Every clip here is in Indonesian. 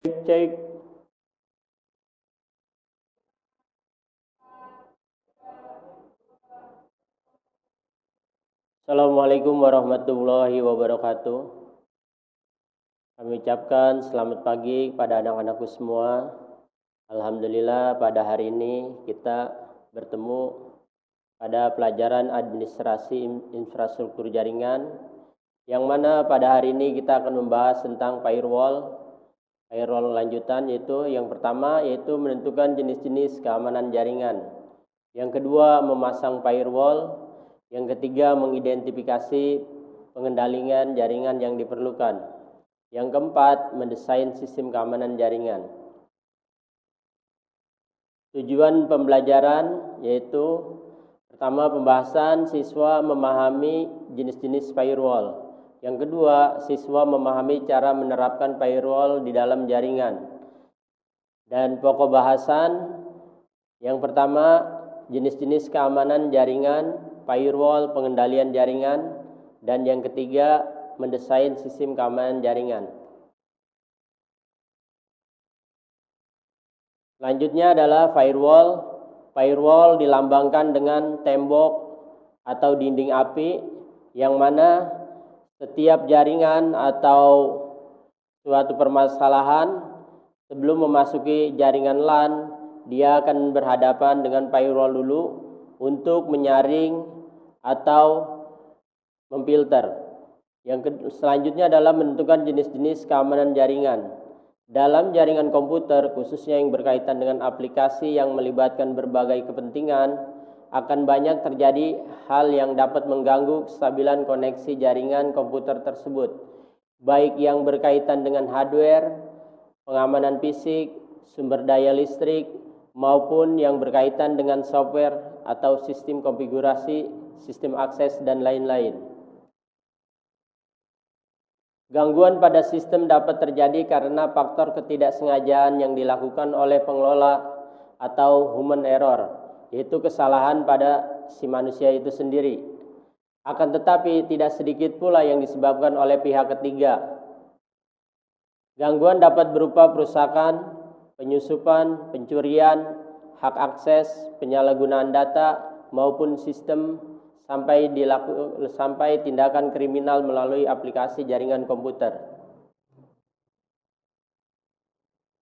Cek. Assalamualaikum warahmatullahi wabarakatuh. Kami ucapkan selamat pagi kepada anak-anakku semua. Alhamdulillah pada hari ini kita bertemu pada pelajaran administrasi infrastruktur jaringan, yang mana pada hari ini kita akan membahas tentang firewall lanjutan, yaitu yang pertama yaitu menentukan jenis-jenis keamanan jaringan, yang kedua memasang firewall, yang ketiga mengidentifikasi pengendalian jaringan yang diperlukan, yang keempat mendesain sistem keamanan jaringan. Tujuan pembelajaran yaitu pertama, pembahasan siswa memahami jenis-jenis firewall. Yang kedua, siswa memahami cara menerapkan firewall di dalam jaringan. Dan pokok bahasan yang pertama, jenis-jenis keamanan jaringan, firewall, pengendalian jaringan, dan yang ketiga, mendesain sistem keamanan jaringan. Selanjutnya adalah firewall. Firewall dilambangkan dengan tembok atau dinding api, yang mana setiap jaringan atau suatu permasalahan sebelum memasuki jaringan LAN, dia akan berhadapan dengan firewall dulu untuk menyaring atau memfilter. Yang selanjutnya adalah menentukan jenis-jenis keamanan jaringan. Dalam jaringan komputer, khususnya yang berkaitan dengan aplikasi yang melibatkan berbagai kepentingan, akan banyak terjadi hal yang dapat mengganggu kestabilan koneksi jaringan komputer tersebut, baik yang berkaitan dengan hardware, pengamanan fisik, sumber daya listrik, maupun yang berkaitan dengan software atau sistem konfigurasi, sistem akses, dan lain-lain. Gangguan pada sistem dapat terjadi karena faktor ketidaksengajaan yang dilakukan oleh pengelola atau human error, yaitu kesalahan pada si manusia itu sendiri. Akan tetapi tidak sedikit pula yang disebabkan oleh pihak ketiga. Gangguan dapat berupa perusakan, penyusupan, pencurian, hak akses, penyalahgunaan data maupun sistem, sampai tindakan kriminal melalui aplikasi jaringan komputer.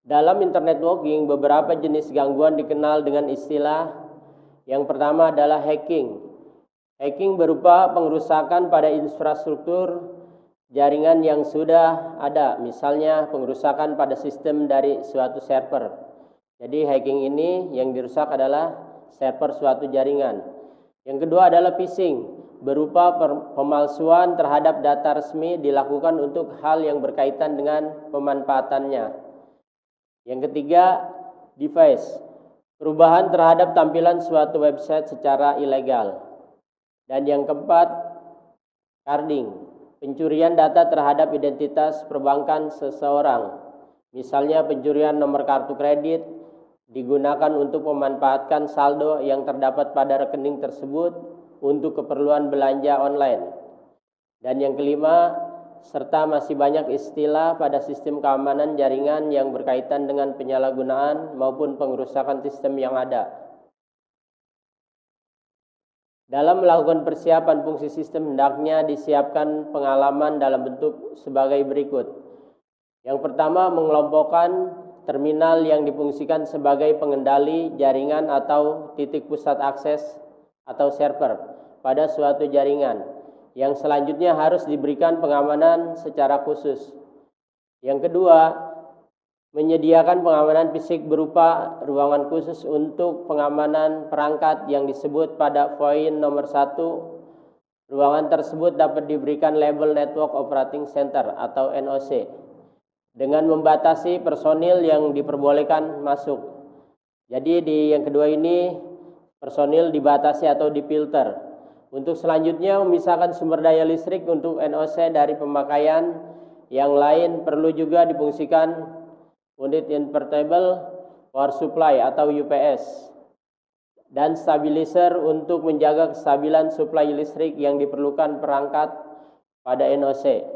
Dalam internet networking, beberapa jenis gangguan dikenal dengan istilah. Yang pertama adalah hacking. Hacking berupa pengerusakan pada infrastruktur jaringan yang sudah ada, misalnya pengerusakan pada sistem dari suatu server. Jadi hacking ini yang dirusak adalah server suatu jaringan. Yang kedua adalah phishing, berupa pemalsuan terhadap data resmi dilakukan untuk hal yang berkaitan dengan pemanfaatannya. Yang ketiga, device, perubahan terhadap tampilan suatu website secara ilegal. Dan yang keempat, carding, pencurian data terhadap identitas perbankan seseorang. Misalnya pencurian nomor kartu kredit digunakan untuk memanfaatkan saldo yang terdapat pada rekening tersebut untuk keperluan belanja online. Dan yang kelima, serta masih banyak istilah pada sistem keamanan jaringan yang berkaitan dengan penyalahgunaan maupun pengerusakan sistem yang ada. Dalam melakukan persiapan fungsi sistem, hendaknya disiapkan pengalaman dalam bentuk sebagai berikut. Yang pertama, mengelompokkan terminal yang difungsikan sebagai pengendali jaringan atau titik pusat akses atau server pada suatu jaringan, yang selanjutnya harus diberikan pengamanan secara khusus. Yang kedua, menyediakan pengamanan fisik berupa ruangan khusus untuk pengamanan perangkat yang disebut pada poin nomor 1. Ruangan tersebut dapat diberikan label Network Operating Center atau NOC, dengan membatasi personil yang diperbolehkan masuk. Jadi di yang kedua ini personil dibatasi atau difilter. Untuk selanjutnya, memisahkan sumber daya listrik untuk NOC dari pemakaian yang lain. Perlu juga difungsikan unit invertible power supply atau UPS dan stabilizer untuk menjaga kestabilan suplai listrik yang diperlukan perangkat pada NOC.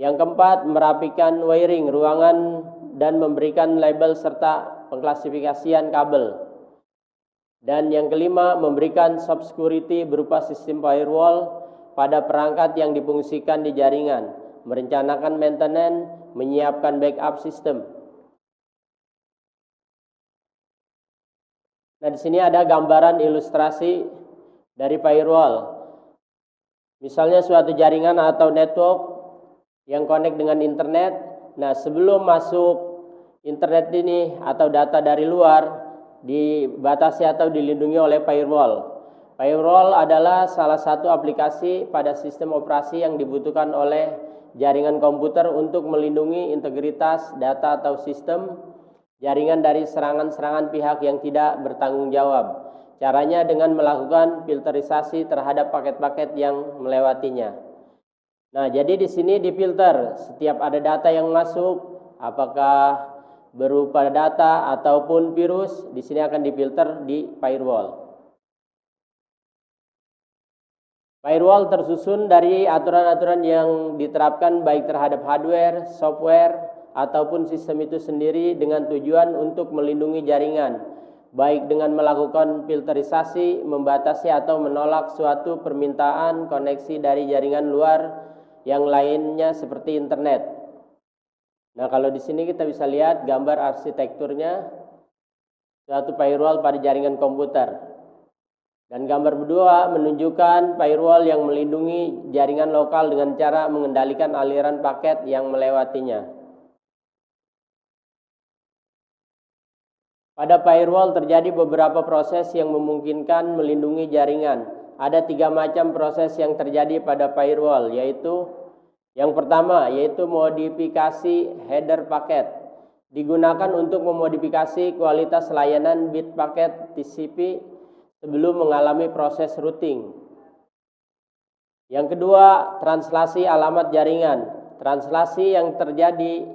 Yang keempat, merapikan wiring ruangan dan memberikan label serta pengklasifikasian kabel. Dan yang kelima, memberikan security berupa sistem firewall pada perangkat yang difungsikan di jaringan, merencanakan maintenance, menyiapkan backup sistem. Nah, di sini ada gambaran ilustrasi dari firewall. Misalnya suatu jaringan atau network yang connect dengan internet. Nah, sebelum masuk internet ini atau data dari luar dibatasi atau dilindungi oleh firewall. Firewall adalah salah satu aplikasi pada sistem operasi yang dibutuhkan oleh jaringan komputer untuk melindungi integritas data atau sistem jaringan dari serangan-serangan pihak yang tidak bertanggung jawab. Caranya dengan melakukan filterisasi terhadap paket-paket yang melewatinya. Nah, jadi di sini difilter setiap ada data yang masuk, apakah berupa data ataupun virus, di sini akan difilter di firewall. Firewall tersusun dari aturan-aturan yang diterapkan baik terhadap hardware, software, ataupun sistem itu sendiri dengan tujuan untuk melindungi jaringan, baik dengan melakukan filterisasi, membatasi atau menolak suatu permintaan koneksi dari jaringan luar yang lainnya seperti internet. Nah, kalau di sini kita bisa lihat gambar arsitekturnya suatu firewall pada jaringan komputer. Dan gambar kedua menunjukkan firewall yang melindungi jaringan lokal dengan cara mengendalikan aliran paket yang melewatinya. Pada firewall terjadi beberapa proses yang memungkinkan melindungi jaringan. Ada 3 macam proses yang terjadi pada firewall, yaitu yang pertama yaitu modifikasi header paket. Digunakan untuk memodifikasi kualitas layanan bit paket TCP sebelum mengalami proses routing. Yang kedua, translasi alamat jaringan. Translasi yang terjadi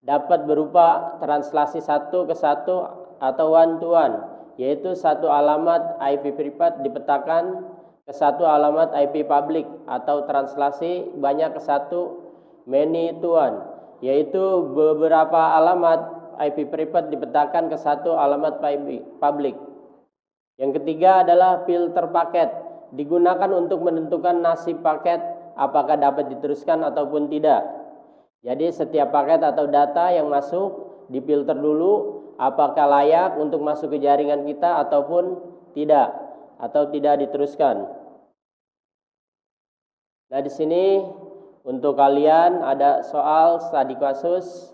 dapat berupa translasi satu ke satu atau one to one, yaitu satu alamat IP private dipetakan ke satu alamat IP public, atau translasi banyak ke satu many to one, yaitu beberapa alamat IP private dipetakan ke satu alamat public. Yang ketiga adalah filter paket, digunakan untuk menentukan nasib paket apakah dapat diteruskan ataupun tidak. Jadi setiap paket atau data yang masuk difilter dulu apakah layak untuk masuk ke jaringan kita ataupun tidak, atau tidak diteruskan. Nah, di sini untuk kalian ada soal studi kasus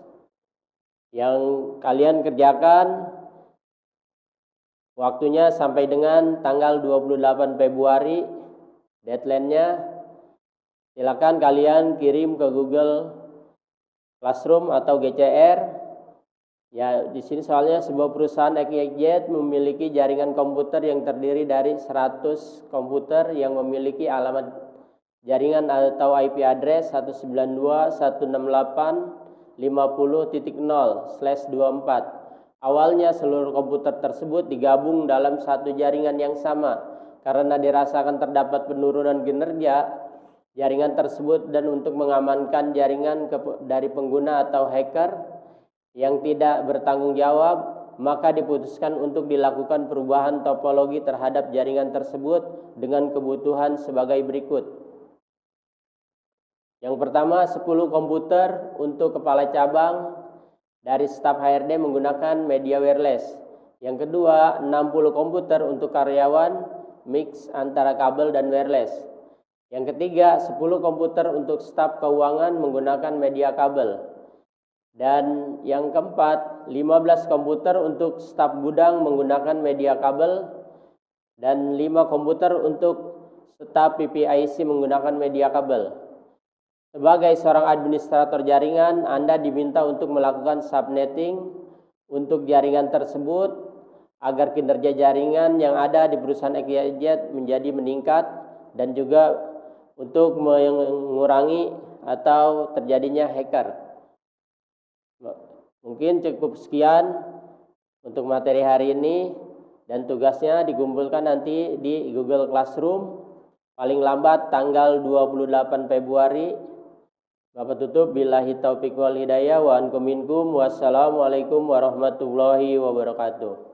yang kalian kerjakan. Waktunya sampai dengan tanggal 28 Februari deadline-nya. Silakan kalian kirim ke Google Classroom atau GCR. Ya, di sini soalnya sebuah perusahaan XYZ memiliki jaringan komputer yang terdiri dari 100 komputer yang memiliki alamat jaringan atau IP address 192.168.50.0/24. Awalnya seluruh komputer tersebut digabung dalam satu jaringan yang sama. Karena dirasakan terdapat penurunan kinerja jaringan tersebut dan untuk mengamankan jaringan dari pengguna atau hacker yang tidak bertanggung jawab, maka diputuskan untuk dilakukan perubahan topologi terhadap jaringan tersebut dengan kebutuhan sebagai berikut. Yang pertama, 10 komputer untuk kepala cabang dari staf HRD menggunakan media wireless. Yang kedua, 60 komputer untuk karyawan mix antara kabel dan wireless. Yang ketiga, 10 komputer untuk staf keuangan menggunakan media kabel. Dan yang keempat, 15 komputer untuk staf gudang menggunakan media kabel, dan 5 komputer untuk staf PPIC menggunakan media kabel. Sebagai seorang administrator jaringan, Anda diminta untuk melakukan subnetting untuk jaringan tersebut agar kinerja jaringan yang ada di perusahaan XYZ menjadi meningkat, dan juga untuk mengurangi atau terjadinya hacker. Mungkin cukup sekian untuk materi hari ini, dan tugasnya dikumpulkan nanti di Google Classroom paling lambat tanggal 28 Februari Bapak tutup, billahi taufiq wal hidayah wa ankum minkum. Wassalamualaikum warahmatullahi wabarakatuh.